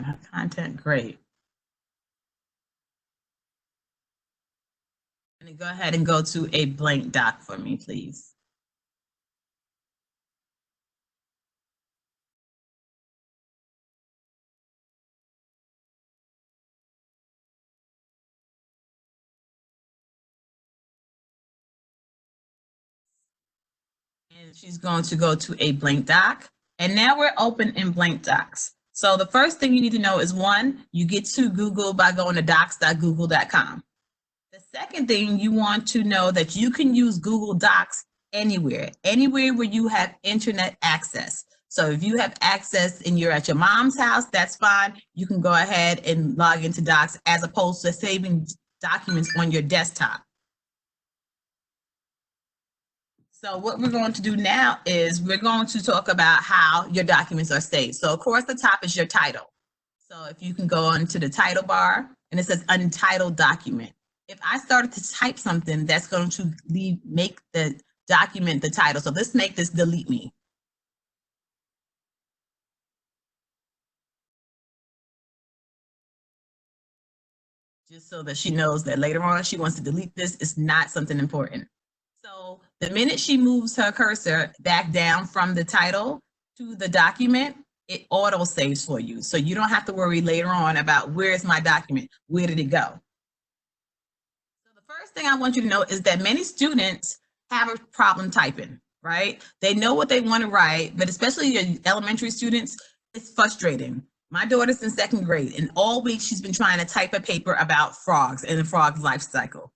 find her content. Great. And go ahead and go to a blank doc for me, please. And she's going to go to a blank doc. And now we're open in blank docs. So the first thing you need to know is, one, you get to Google by going to docs.google.com. The second thing, you want to know that you can use Google Docs anywhere where you have internet access. So if you have access and you're at your mom's house, that's fine. You can go ahead and log into Docs as opposed to saving documents on your desktop. So what we're going to do now is we're going to talk about how your documents are saved. So of course, the top is your title. So if you can go onto the title bar and it says Untitled Document. If I started to type something, that's going to make the document the title. So let's make this delete me. Just so that she knows that later on she wants to delete this. It's not something important. So the minute she moves her cursor back down from the title to the document, it auto saves for you. So you don't have to worry later on about where's my document? Where did it go? So the first thing I want you to know is that many students have a problem typing, right? They know what they want to write, but especially your elementary students, it's frustrating. My daughter's in 2nd grade, and all week she's been trying to type a paper about frogs and the frog's life cycle.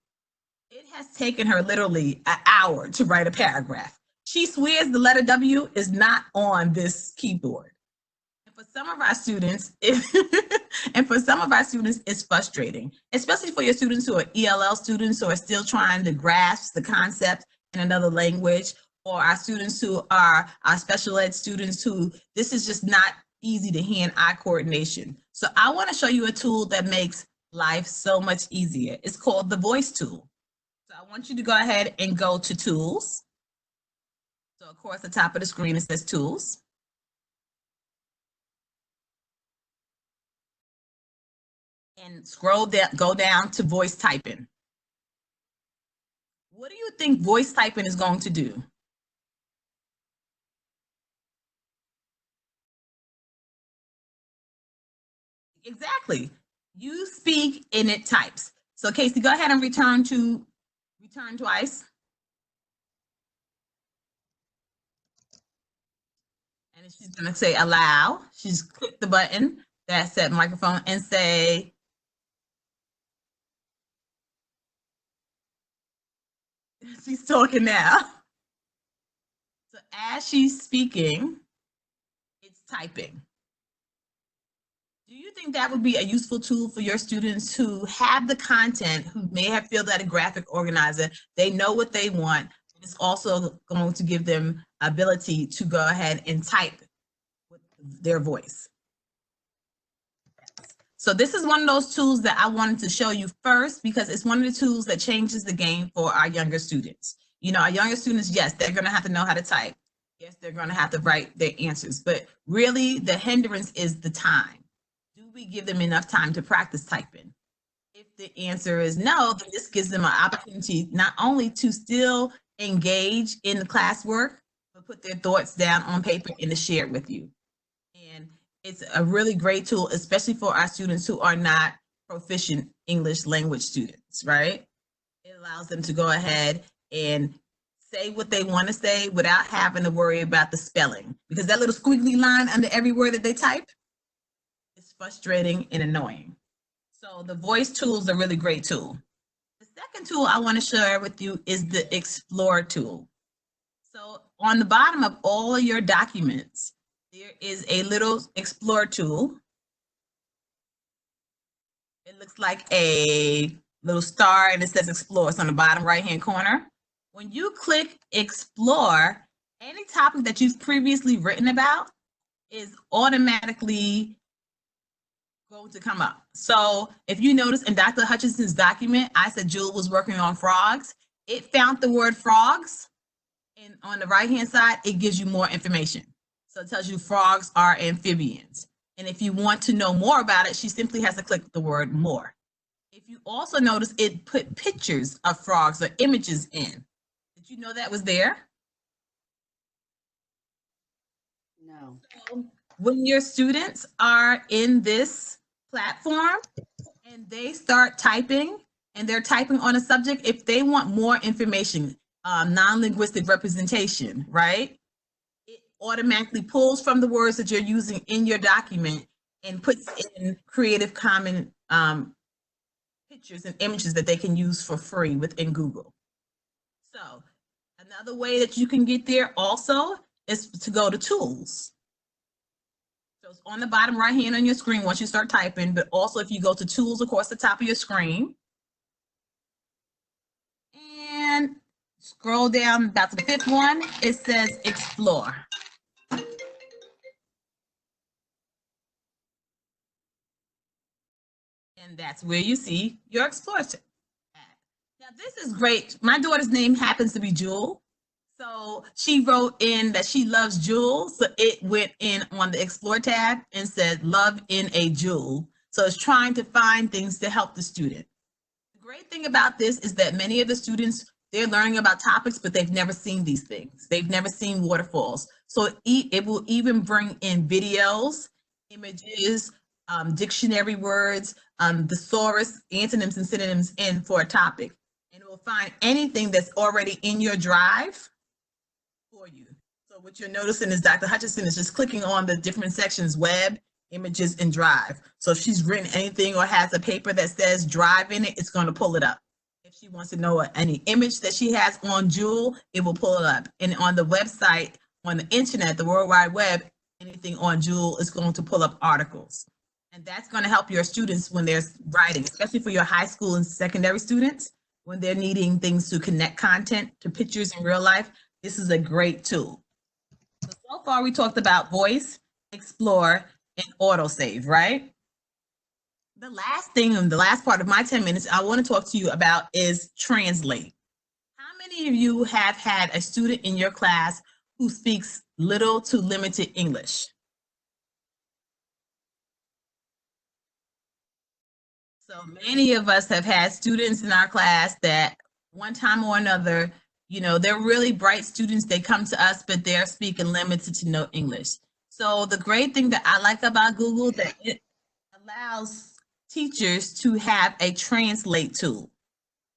It has taken her literally an hour to write a paragraph. She swears the letter W is not on this keyboard. And for some of our students, it's frustrating, especially for your students who are ELL students who are still trying to grasp the concept in another language, or our students who are our special ed students who this is just not easy to hand-eye coordination. So I want to show you a tool that makes life so much easier. It's called the voice tool. So I want you to go ahead and go to Tools. So of course, at the top of the screen, it says Tools. And scroll down, go down to voice typing. What do you think voice typing is going to do? Exactly. You speak and it types. So Casey, go ahead and return twice. And she's going to say allow. She's click the button that said microphone and say, she's talking now. So as she's speaking, it's typing. Do you think that would be a useful tool for your students who have the content, who may have filled out a graphic organizer, they know what they want, but it's also going to give them ability to go ahead and type with their voice? So this is one of those tools that I wanted to show you first because it's one of the tools that changes the game for our younger students. You know, our younger students, yes, they're going to have to know how to type. Yes, they're going to have to write their answers, but really the hindrance is the time. Do we give them enough time to practice typing? If the answer is no, then this gives them an opportunity not only to still engage in the classwork, but put their thoughts down on paper and to share it with you. And it's a really great tool, especially for our students who are not proficient English language students, right? It allows them to go ahead and say what they want to say without having to worry about the spelling, because that little squiggly line under every word that they type is frustrating and annoying. So the voice tool is a really great tool. The second tool I want to share with you is the Explore tool. So on the bottom of all of your documents, there is a little Explore tool. It looks like a little star and it says Explore. It's on the bottom right-hand corner. When you click Explore, any topic that you've previously written about is automatically going to come up. So if you notice in Dr. Hutchinson's document, I said Jewel was working on frogs. It found the word frogs, and on the right-hand side, it gives you more information. So it tells you frogs are amphibians. And if you want to know more about it, she simply has to click the word more. If you also notice, it put pictures of frogs or images in. Did you know that was there? No. So when your students are in this platform and they start typing and they're typing on a subject, if they want more information, non-linguistic representation, right? It automatically pulls from the words that you're using in your document and puts in Creative Commons pictures and images that they can use for free within Google. So another way that you can get there also is to go to tools. So it's on the bottom right hand on your screen once you start typing, but also if you go to tools across the top of your screen and scroll down about to the fifth one, it says explore. And that's where you see your explore tab. Now this is great. My daughter's name happens to be Jewel. So she wrote in that she loves jewels. So it went in on the explore tab and said love in a jewel. So it's trying to find things to help the student. The great thing about this is that many of the students, they're learning about topics, but they've never seen these things. They've never seen waterfalls. So it will even bring in videos, images, dictionary words, thesaurus, antonyms and synonyms in for a topic. And it will find anything that's already in your drive for you. So what you're noticing is Dr. Hutchinson is just clicking on the different sections, web, images, and drive. So if she's written anything or has a paper that says drive in it, it's going to pull it up. If she wants to know any image that she has on Jewel, it will pull it up. And on the website, on the internet, the World Wide Web, anything on Jewel is going to pull up articles. And that's going to help your students when they're writing, especially for your high school and secondary students, when they're needing things to connect content to pictures in real life. This is a great tool. So far, we talked about voice, explore, and autosave, right? The last thing, and the last part of my 10 minutes I want to talk to you about is translate. How many of you have had a student in your class who speaks little to limited English? So many of us have had students in our class that one time or another, you know, they're really bright students. They come to us, but they're speaking limited to no English. So the great thing that I like about Google, that it allows teachers to have a translate tool.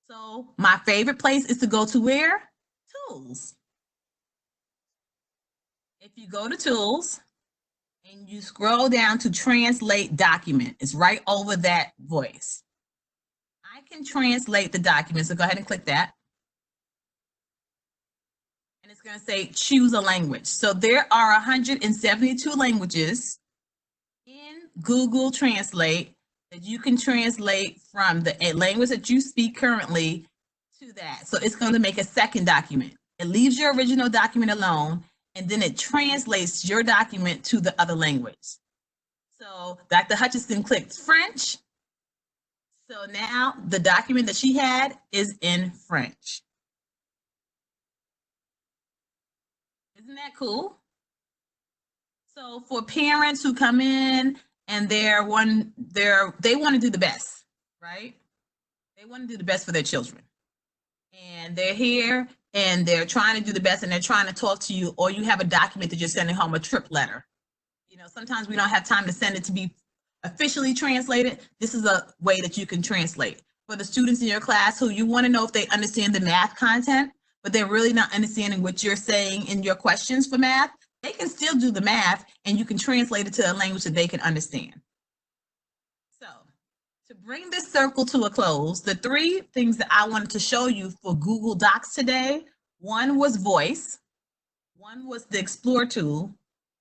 So my favorite place is to go to where? Tools. If you go to tools and you scroll down to translate document, it's right over that voice. I can translate the document, so go ahead and click that. And it's going to say choose a language. So there are 172 languages in Google Translate that you can translate from the language that you speak currently to that. So it's going to make a second document. It leaves your original document alone, and then it translates your document to the other language. So Dr. Hutchinson clicked French. So now the document that she had is in French. Isn't that cool? So for parents who come in and they want to do the best, right? They want to do the best for their children. And they're here and they're trying to do the best and they're trying to talk to you, or you have a document that you're sending home, a trip letter. You know, sometimes we don't have time to send it to be officially translated. This is a way that you can translate. For the students in your class who you want to know if they understand the math content, but they're really not understanding what you're saying in your questions for math, they can still do the math and you can translate it to a language that they can understand. So to bring this circle to a close, the three things that I wanted to show you for Google Docs today, one was voice, one was the explore tool,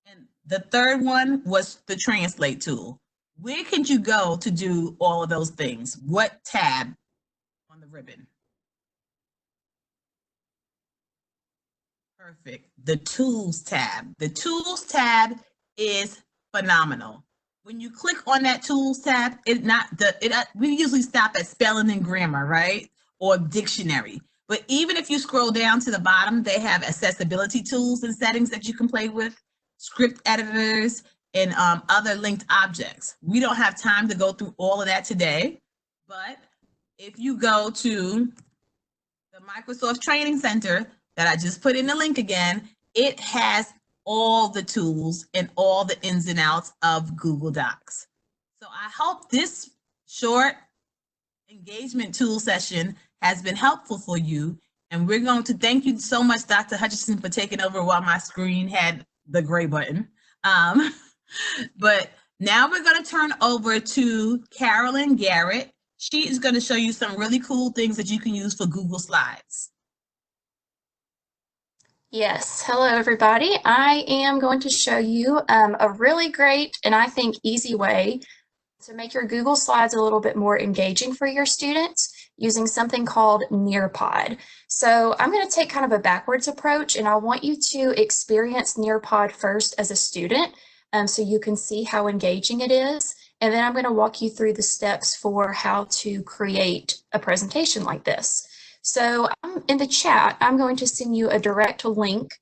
and the third one was the translate tool. Where can you go to do all of those things? What tab on the ribbon? Perfect. The tools tab. The tools tab is phenomenal. When you click on that tools tab, we usually stop at spelling and grammar, right? Or dictionary. But even if you scroll down to the bottom, they have accessibility tools and settings that you can play with, script editors, and other linked objects. We don't have time to go through all of that today, but if you go to the Microsoft Training Center that I just put in the link again, it has all the tools and all the ins and outs of Google Docs. So I hope this short engagement tool session has been helpful for you. And we're going to thank you so much, Dr. Hutchinson, for taking over while my screen had the gray button. But now we're going to turn over to Carolyn Garrett. She is going to show you some really cool things that you can use for Google Slides. Yes, hello everybody. I am going to show you a really great and I think easy way to make your Google Slides a little bit more engaging for your students using something called Nearpod. So I'm going to take kind of a backwards approach, and I want you to experience Nearpod first as a student so you can see how engaging it is. And then I'm going to walk you through the steps for how to create a presentation like this. So in the chat, I'm going to send you a direct link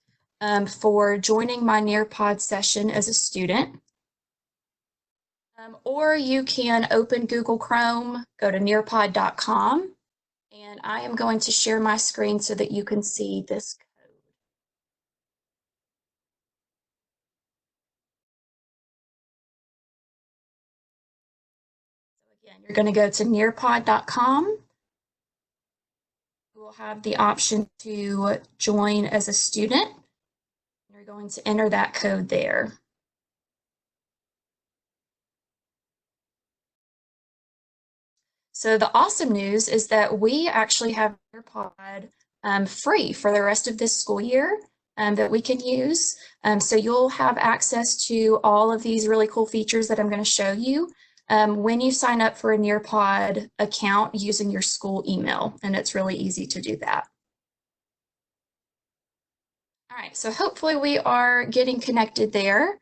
for joining my Nearpod session as a student. Or you can open Google Chrome, go to nearpod.com, and I am going to share my screen so that you can see this code. So again, you're going to go to nearpod.com. You will have the option to join as a student. You're going to enter that code there. So the awesome news is that we actually have Nearpod free for the rest of this school year that we can use. So you'll have access to all of these really cool features that I'm going to show you when you sign up for a Nearpod account using your school email, and it's really easy to do that. All right, so hopefully we are getting connected there.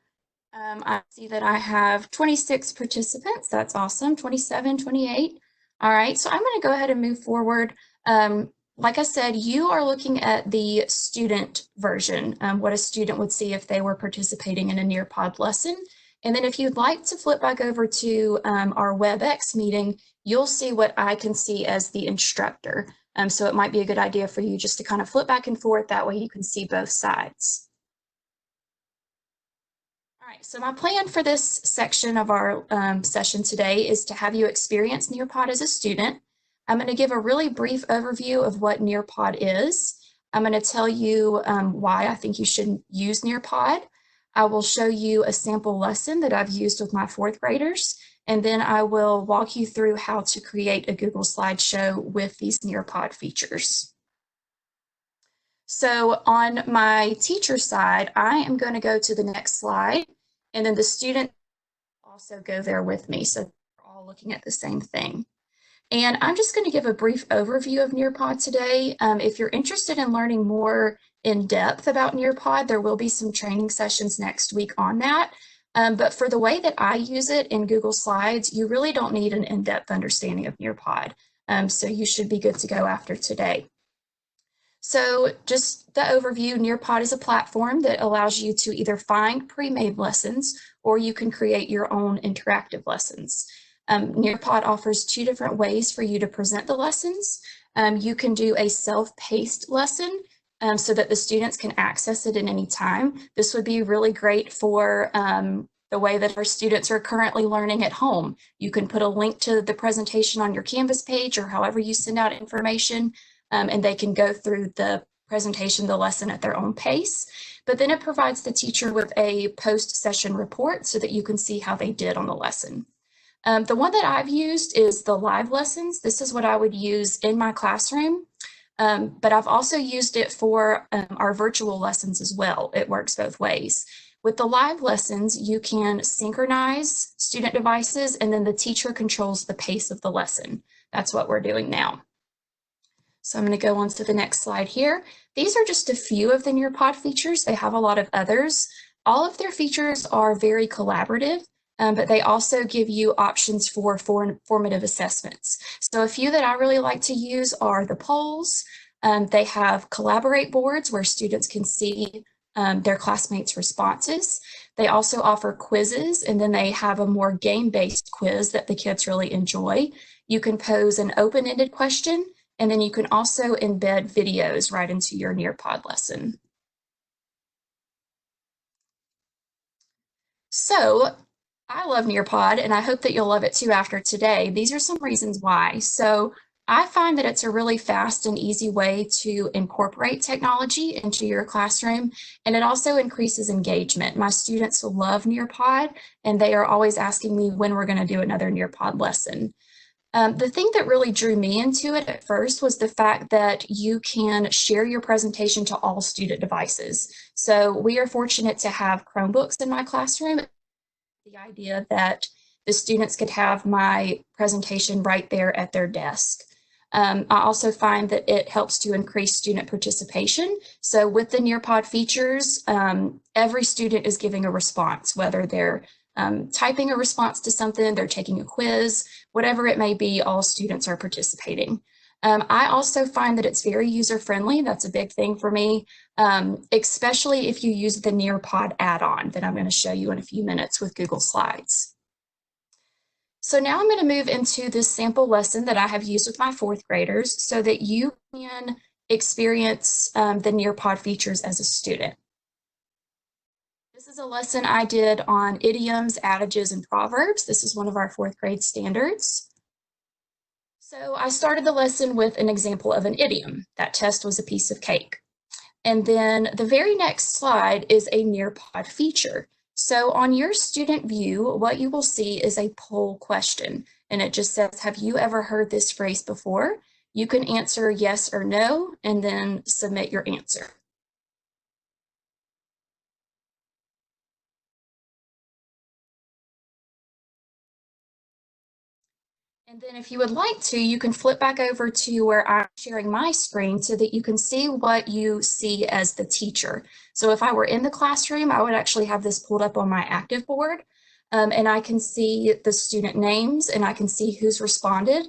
I see that I have 26 participants. That's awesome. 27, 28. All right, so I'm going to go ahead and move forward. Like I said, you are looking at the student version, what a student would see if they were participating in a Nearpod lesson. And then if you'd like to flip back over to our WebEx meeting, you'll see what I can see as the instructor. So it might be a good idea for you just to kind of flip back and forth. That way you can see both sides. All right, so my plan for this section of our session today is to have you experience Nearpod as a student. I'm going to give a really brief overview of what Nearpod is. I'm going to tell you why I think you should use Nearpod. I will show you a sample lesson that I've used with my fourth graders, and then I will walk you through how to create a Google Slideshow with these Nearpod features. So on my teacher side, I am going to go to the next slide, and then the student also go there with me. So we're all looking at the same thing. And I'm just going to give a brief overview of Nearpod today. If you're interested in learning more in depth about Nearpod, there will be some training sessions next week on that. But for the way that I use it in Google Slides, you really don't need an in-depth understanding of Nearpod. So you should be good to go after today. So just the overview, Nearpod is a platform that allows you to either find pre-made lessons or you can create your own interactive lessons. Nearpod offers two different ways for you to present the lessons. You can do a self-paced lesson so that the students can access it at any time. This would be really great for the way that our students are currently learning at home. You can put a link to the presentation on your Canvas page or however you send out information, and they can go through the presentation, the lesson at their own pace. But then it provides the teacher with a post-session report so that you can see how they did on the lesson. The one that I've used is the live lessons. This is what I would use in my classroom, but I've also used it for our virtual lessons as well. It works both ways. With the live lessons, you can synchronize student devices, and then the teacher controls the pace of the lesson. That's what we're doing now. So I'm going to go on to the next slide here. These are just a few of the Nearpod features. They have a lot of others. All of their features are very collaborative, but they also give you options for formative assessments. So a few that I really like to use are the polls. They have collaborate boards where students can see their classmates' responses. They also offer quizzes, and then they have a more game-based quiz that the kids really enjoy. You can pose an open-ended question, and then you can also embed videos right into your Nearpod lesson. So I love Nearpod, and I hope that you'll love it too after today. These are some reasons why. So I find that it's a really fast and easy way to incorporate technology into your classroom, and it also increases engagement. My students love Nearpod, and they are always asking me when we're going to do another Nearpod lesson. The thing that really drew me into it at first was the fact that you can share your presentation to all student devices. So we are fortunate to have Chromebooks in my classroom. The idea that the students could have my presentation right there at their desk. I also find that it helps to increase student participation. So with the Nearpod features, every student is giving a response, whether they're typing a response to something, they're taking a quiz, whatever it may be, all students are participating. I also find that it's very user-friendly. That's a big thing for me, especially if you use the Nearpod add-on that I'm going to show you in a few minutes with Google Slides. So now I'm going to move into this sample lesson that I have used with my fourth graders so that you can experience the Nearpod features as a student. This is a lesson I did on idioms, adages, and proverbs. This is one of our fourth grade standards. So I started the lesson with an example of an idiom. That test was a piece of cake. And then the very next slide is a Nearpod feature. So on your student view, what you will see is a poll question, and it just says, have you ever heard this phrase before? You can answer yes or no, and then submit your answer. And then if you would like to, you can flip back over to where I'm sharing my screen so that you can see what you see as the teacher. So if I were in the classroom, I would actually have this pulled up on my active board, and I can see the student names, and I can see who's responded,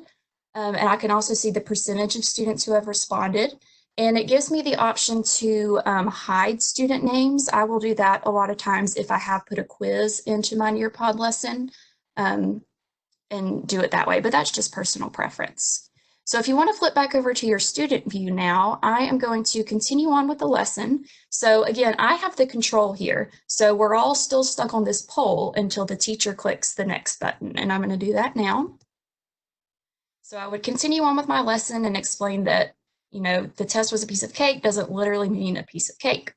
and I can also see the percentage of students who have responded. And it gives me the option to hide student names. I will do that a lot of times if I have put a quiz into my Nearpod lesson. And do it that way, but that's just personal preference. So if you want to flip back over to your student view now, I am going to continue on with the lesson. So again, I have the control here. So we're all still stuck on this poll until the teacher clicks the next button, and I'm going to do that now. So I would continue on with my lesson and explain that, you know, the test was a piece of cake doesn't literally mean a piece of cake.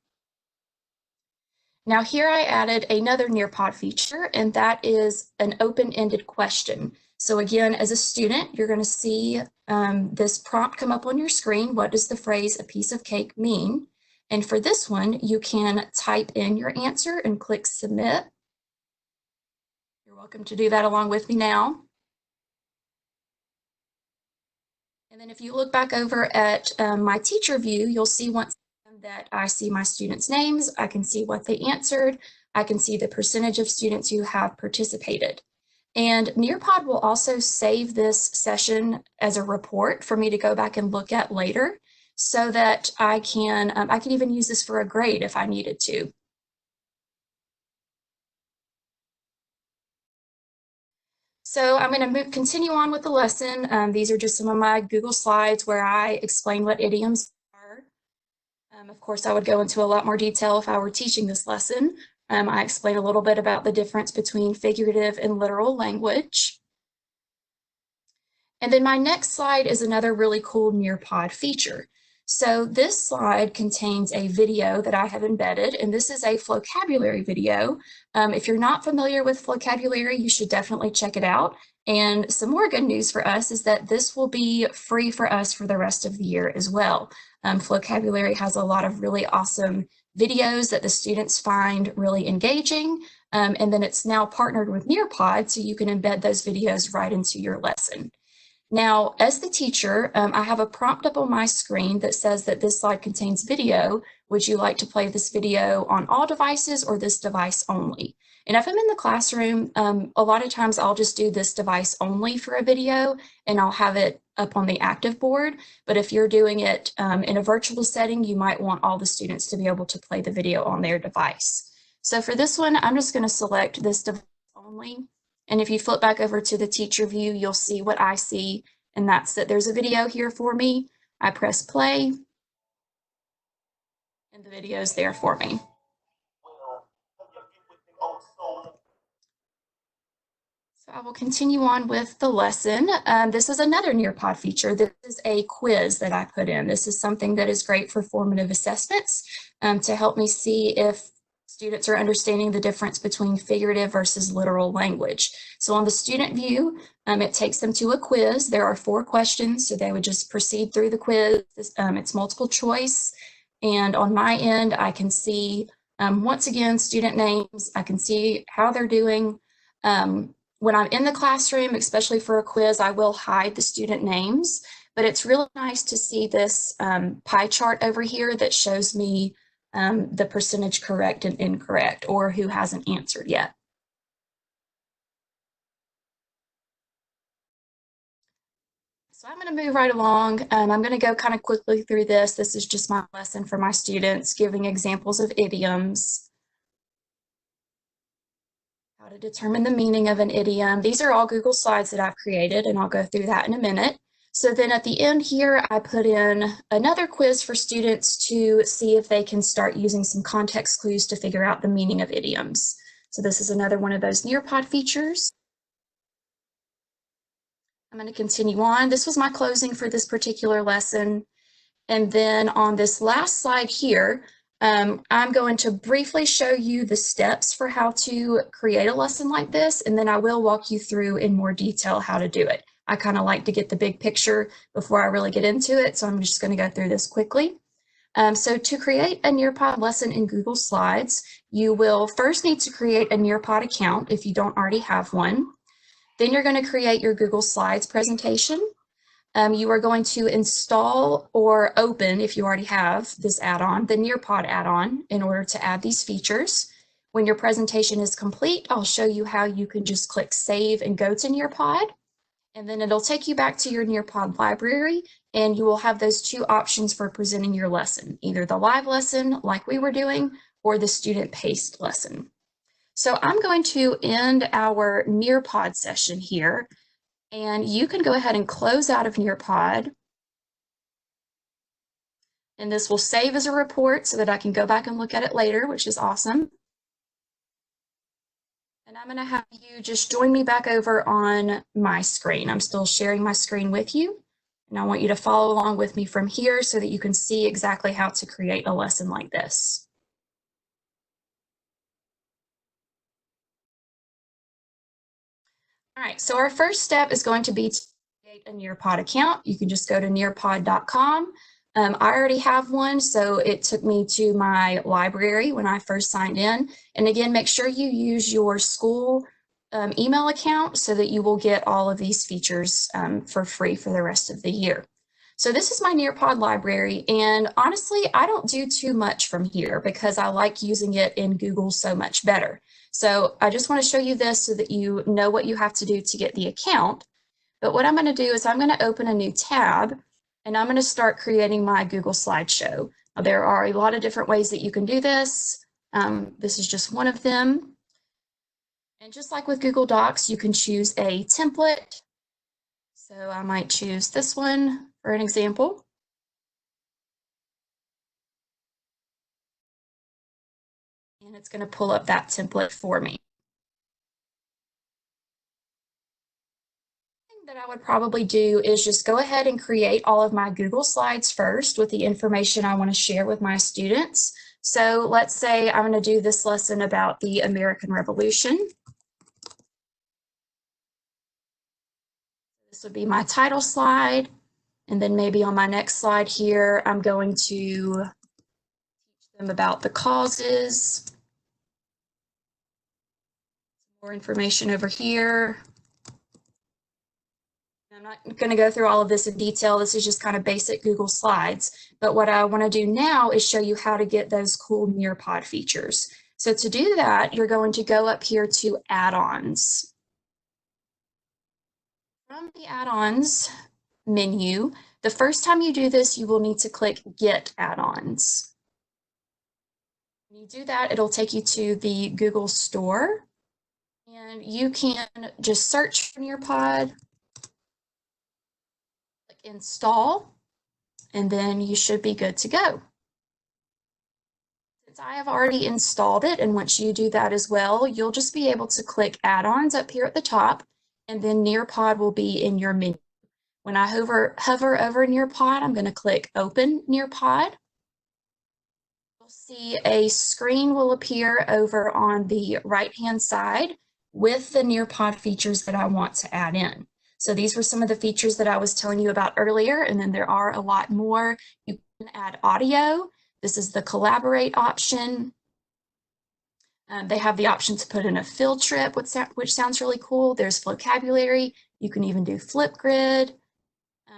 Now here I added another Nearpod feature, and that is an open-ended question. So again, as a student, you're going to see this prompt come up on your screen. What does the phrase "a piece of cake" mean? And for this one, you can type in your answer and click submit. You're welcome to do that along with me now. And then if you look back over at my teacher view, you'll see once that I see my students' names, I can see what they answered, I can see the percentage of students who have participated. And Nearpod will also save this session as a report for me to go back and look at later so that I can even use this for a grade if I needed to. So I'm going to continue on with the lesson. These are just some of my Google Slides where I explain what idioms are. Of course, I would go into a lot more detail if I were teaching this lesson. I explain a little bit about the difference between figurative and literal language. And then my next slide is another really cool Nearpod feature. So this slide contains a video that I have embedded, and this is a vocabulary video. If you're not familiar with vocabulary, you should definitely check it out. And some more good news for us is that this will be free for us for the rest of the year as well. Vocabulary has a lot of really awesome videos that the students find really engaging, and then it's now partnered with Nearpod, so you can embed those videos right into your lesson. Now, as the teacher, I have a prompt up on my screen that says that this slide contains video. Would you like to play this video on all devices or this device only? And if I'm in the classroom, a lot of times I'll just do this device only for a video and I'll have it up on the active board. But if you're doing it in a virtual setting, you might want all the students to be able to play the video on their device. So for this one, I'm just going to select this device only. And if you flip back over to the teacher view, you'll see what I see, and that's that there's a video here for me. I press play, and the video is there for me. So I will continue on with the lesson. This is another Nearpod feature. This is a quiz that I put in. This is something that is great for formative assessments to help me see if students are understanding the difference between figurative versus literal language. So on the student view, it takes them to a quiz. There are 4 questions, so they would just proceed through the quiz. It's multiple choice. And on my end, I can see, once again, student names. I can see how they're doing. When I'm in the classroom, especially for a quiz, I will hide the student names, but it's really nice to see this pie chart over here that shows me the percentage correct and incorrect, or who hasn't answered yet. So I'm going to move right along. I'm going to go kind of quickly through this. This is just my lesson for my students, giving examples of idioms, how to determine the meaning of an idiom. These are all Google Slides that I've created, and I'll go through that in a minute. So then at the end here, I put in another quiz for students to see if they can start using some context clues to figure out the meaning of idioms. So this is another one of those Nearpod features. I'm going to continue on. This was my closing for this particular lesson. And then on this last slide here, I'm going to briefly show you the steps for how to create a lesson like this, and then I will walk you through in more detail how to do it. I kind of like to get the big picture before I really get into it, so I'm just going to go through this quickly. So to create a Nearpod lesson in Google Slides, you will first need to create a Nearpod account if you don't already have one. Then you're going to create your Google Slides presentation. You are going to install or open, if you already have this add-on, the Nearpod add-on, in order to add these features. When your presentation is complete, I'll show you how you can just click Save and go to Nearpod. And then it'll take you back to your Nearpod library, and you will have those 2 options for presenting your lesson, either the live lesson like we were doing, or the student-paced lesson. So I'm going to end our Nearpod session here, and you can go ahead and close out of Nearpod. And this will save as a report so that I can go back and look at it later, which is awesome. And I'm going to have you just join me back over on my screen. I'm still sharing my screen with you, and I want you to follow along with me from here so that you can see exactly how to create a lesson like this. All right, so our first step is going to be to create a Nearpod account. You can just go to nearpod.com. I already have one, so it took me to my library when I first signed in. And again, make sure you use your school email account so that you will get all of these features for free for the rest of the year. So this is my Nearpod library, and honestly, I don't do too much from here because I like using it in Google so much better. So I just want to show you this so that you know what you have to do to get the account. But what I'm going to do is I'm going to open a new tab, and I'm going to start creating my Google Slideshow. Now, there are a lot of different ways that you can do this. This is just one of them. And just like with Google Docs, you can choose a template. So I might choose this one for an example. And it's going to pull up that template for me. That I would probably do is just go ahead and create all of my Google Slides first with the information I want to share with my students. So let's say I'm going to do this lesson about the American Revolution. This would be my title slide. And then maybe on my next slide here, I'm going to teach them about the causes. More information over here. I'm not going to go through all of this in detail. This is just kind of basic Google Slides. But what I want to do now is show you how to get those cool Nearpod features. So to do that, you're going to go up here to add-ons. From the add-ons menu, the first time you do this, you will need to click Get Add-ons. When you do that, it'll take you to the Google Store, and you can just search for Nearpod, click Install, and then you should be good to go. Since I have already installed it, and once you do that as well, you'll just be able to click Add-ons up here at the top, and then Nearpod will be in your menu. When I hover over Nearpod, I'm going to click Open Nearpod. You'll see a screen will appear over on the right-hand side with the Nearpod features that I want to add in. So these were some of the features that I was telling you about earlier, and then there are a lot more. You can add audio. This is the collaborate option. They have the option to put in a field trip, which sounds really cool. There's vocabulary. You can even do Flipgrid.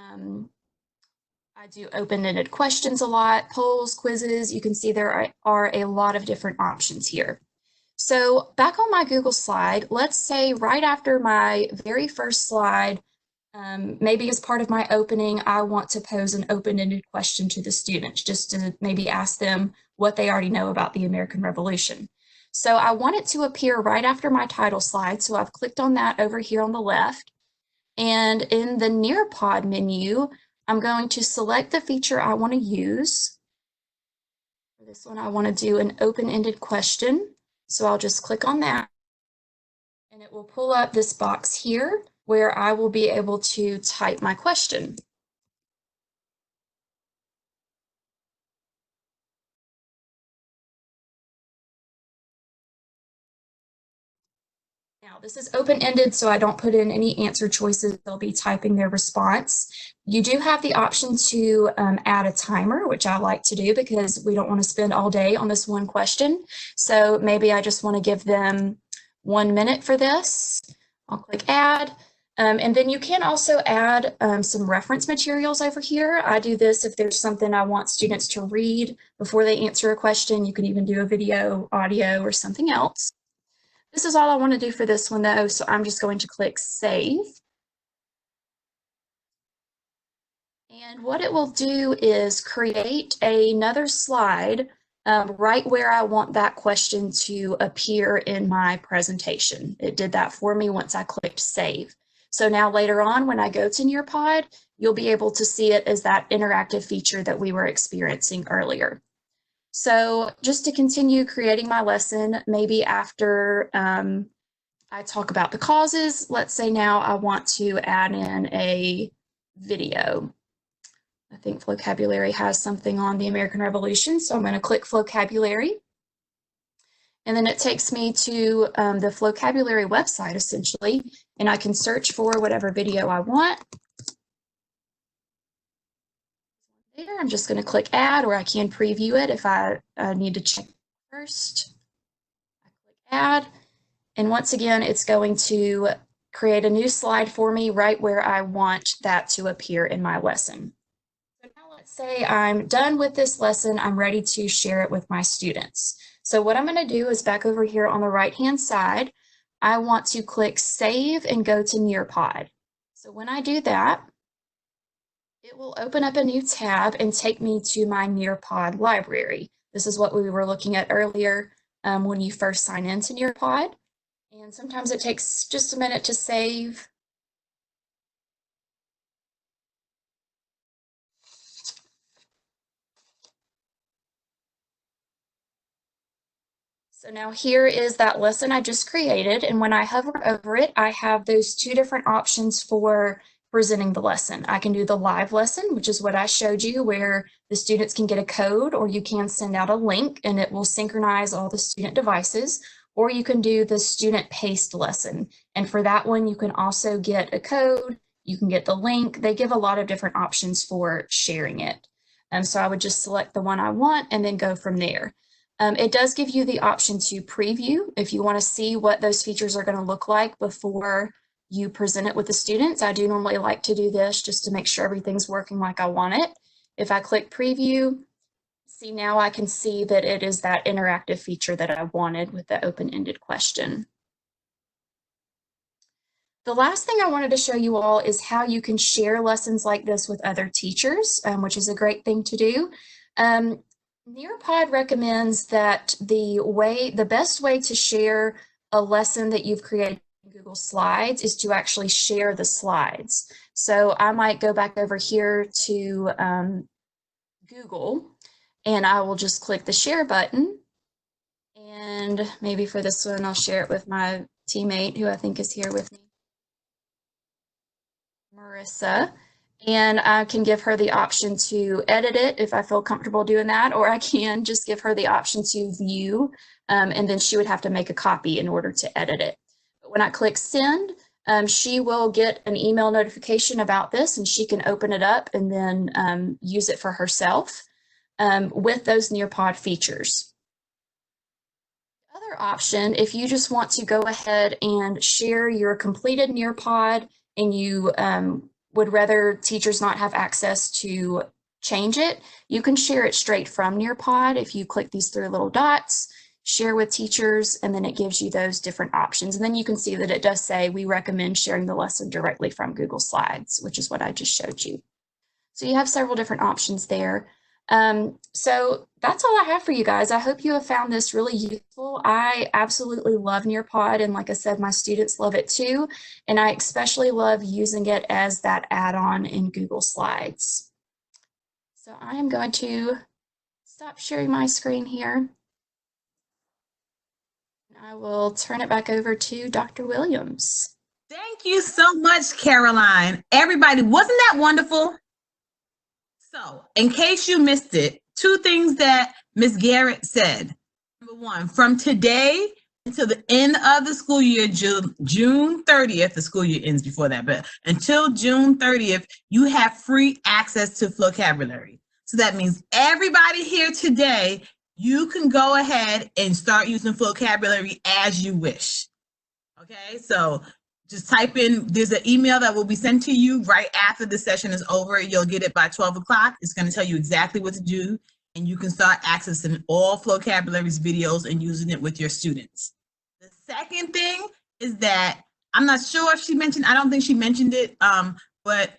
I do open-ended questions a lot, polls, quizzes. You can see there are a lot of different options here. So back on my Google slide, let's say right after my very first slide, maybe as part of my opening, I want to pose an open-ended question to the students, just to maybe ask them what they already know about the American Revolution. So I want it to appear right after my title slide, so I've clicked on that over here on the left. And in the Nearpod menu, I'm going to select the feature I want to use. For this one, I want to do an open-ended question. So I'll just click on that. And it will pull up this box here where I will be able to type my question. Now, this is open-ended, so I don't put in any answer choices. They'll be typing their response. You do have the option to add a timer, which I like to do because we don't want to spend all day on this one question. So maybe I just want to give them 1 minute for this. I'll click Add. And then you can also add some reference materials over here. I do this if there's something I want students to read before they answer a question. You can even do a video, audio, or something else. This is all I want to do for this one though, so I'm just going to click Save. And what it will do is create another slide right where I want that question to appear in my presentation. It did that for me once I clicked Save. So now later on when I go to Nearpod, you'll be able to see it as that interactive feature that we were experiencing earlier. So just to continue creating my lesson, maybe after I talk about the causes, let's say now I want to add in a video. I think vocabulary has something on the American Revolution, so I'm going to click vocabulary. And then it takes me to the vocabulary website essentially, and I can search for whatever video I want. There, I'm just going to click Add, or I can preview it if I need to check first. I click Add, and once again, it's going to create a new slide for me right where I want that to appear in my lesson. So now let's say I'm done with this lesson. I'm ready to share it with my students. So what I'm going to do is back over here on the right-hand side, I want to click Save and go to Nearpod. So when I do that, it will open up a new tab and take me to my Nearpod library. This is what we were looking at earlier when you first sign into Nearpod. And sometimes it takes just a minute to save. So now here is that lesson I just created. And when I hover over it, I have those two different options for presenting the lesson. I can do the live lesson, which is what I showed you, where the students can get a code, or you can send out a link and it will synchronize all the student devices, or you can do the student paced lesson. And for that one, you can also get a code, you can get the link. They give a lot of different options for sharing it. So I would just select the one I want and then go from there. It does give you the option to preview if you want to see what those features are going to look like before you present it with the students. I do normally like to do this just to make sure everything's working like I want it. If I click preview, see, now I can see that it is that interactive feature that I wanted with the open-ended question. The last thing I wanted to show you all is how you can share lessons like this with other teachers, which is a great thing to do. Nearpod recommends that the best way to share a lesson that you've created in Google Slides is to actually share the slides. So I might go back over here to Google, and I will just click the share button. And maybe for this one, I'll share it with my teammate who I think is here with me, Marissa. And I can give her the option to edit it if I feel comfortable doing that, or I can just give her the option to view, and then she would have to make a copy in order to edit it. But when I click send, she will get an email notification about this, and she can open it up and then use it for herself with those Nearpod features. The other option, if you just want to go ahead and share your completed Nearpod and you would rather teachers not have access to change it, you can share it straight from Nearpod. If you click these three little dots, share with teachers, and then it gives you those different options. And then you can see that it does say we recommend sharing the lesson directly from Google Slides, which is what I just showed you. So you have several different options there. So that's all I have for you guys. I hope you have found this really useful. I absolutely love Nearpod, and like I said, my students love it too. And I especially love using it as that add-on in Google Slides. So I am going to stop sharing my screen here. I will turn it back over to Dr. Williams. Thank you so much, Caroline. Everybody, wasn't that wonderful? So, in case you missed it, two things that Ms. Garrett said. Number one, from today until the end of the school year, June 30th, the school year ends before that, but until June 30th, you have free access to vocabulary. So that means everybody here today, you can go ahead and start using vocabulary as you wish. Okay, so just type in, there's an email that will be sent to you right after the session is over. You'll get it by 12 o'clock. It's going to tell you exactly what to do, and you can start accessing all vocabulary's videos and using it with your students. The second thing is that, I'm not sure if she mentioned, I don't think she mentioned it, but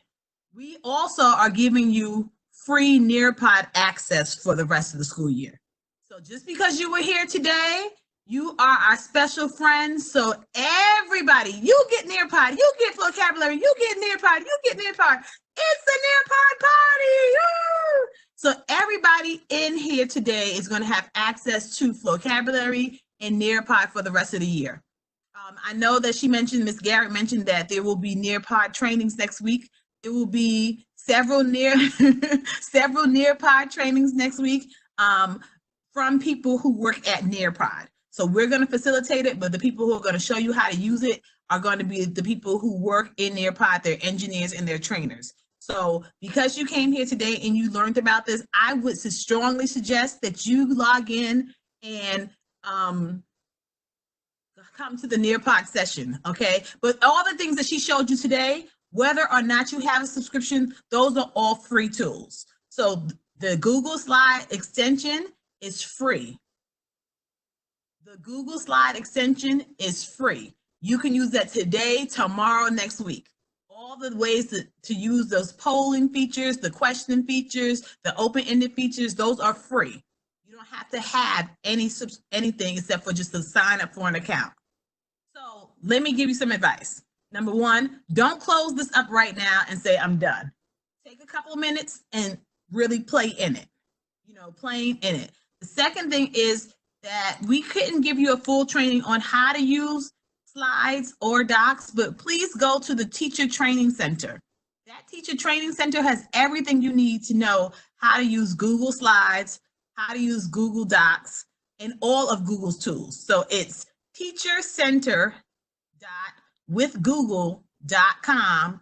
we also are giving you free Nearpod access for the rest of the school year. So just because you were here today, you are our special friends. So everybody, you get Nearpod, you get vocabulary, you get Nearpod, you get Nearpod. It's a Nearpod party. Woo! So everybody in here today is going to have access to vocabulary and Nearpod for the rest of the year. I know that she mentioned, Ms. Garrett mentioned that there will be Nearpod trainings next week. There will be several Nearpod trainings next week from people who work at Nearpod. So we're going to facilitate it, but the people who are going to show you how to use it are going to be the people who work in Nearpod, their engineers and their trainers. So because you came here today and you learned about this, I would strongly suggest that you log in and come to the Nearpod session, okay? But all the things that she showed you today, whether or not you have a subscription, those are all free tools. So the Google Slide extension is free. The Google Slide extension is free. You can use that today, tomorrow, next week. All the ways to use those polling features, the question features, the open-ended features, those are free. You don't have to have anything except for just to sign up for an account. So let me give you some advice. Number one, don't close this up right now and say, I'm done. Take a couple of minutes and really play in it, playing in it. The second thing is that we couldn't give you a full training on how to use slides or docs, but please go to the Teacher Training Center. That Teacher Training Center has everything you need to know how to use Google Slides, how to use Google Docs, and all of Google's tools. So it's teachercenter.withgoogle.com/training.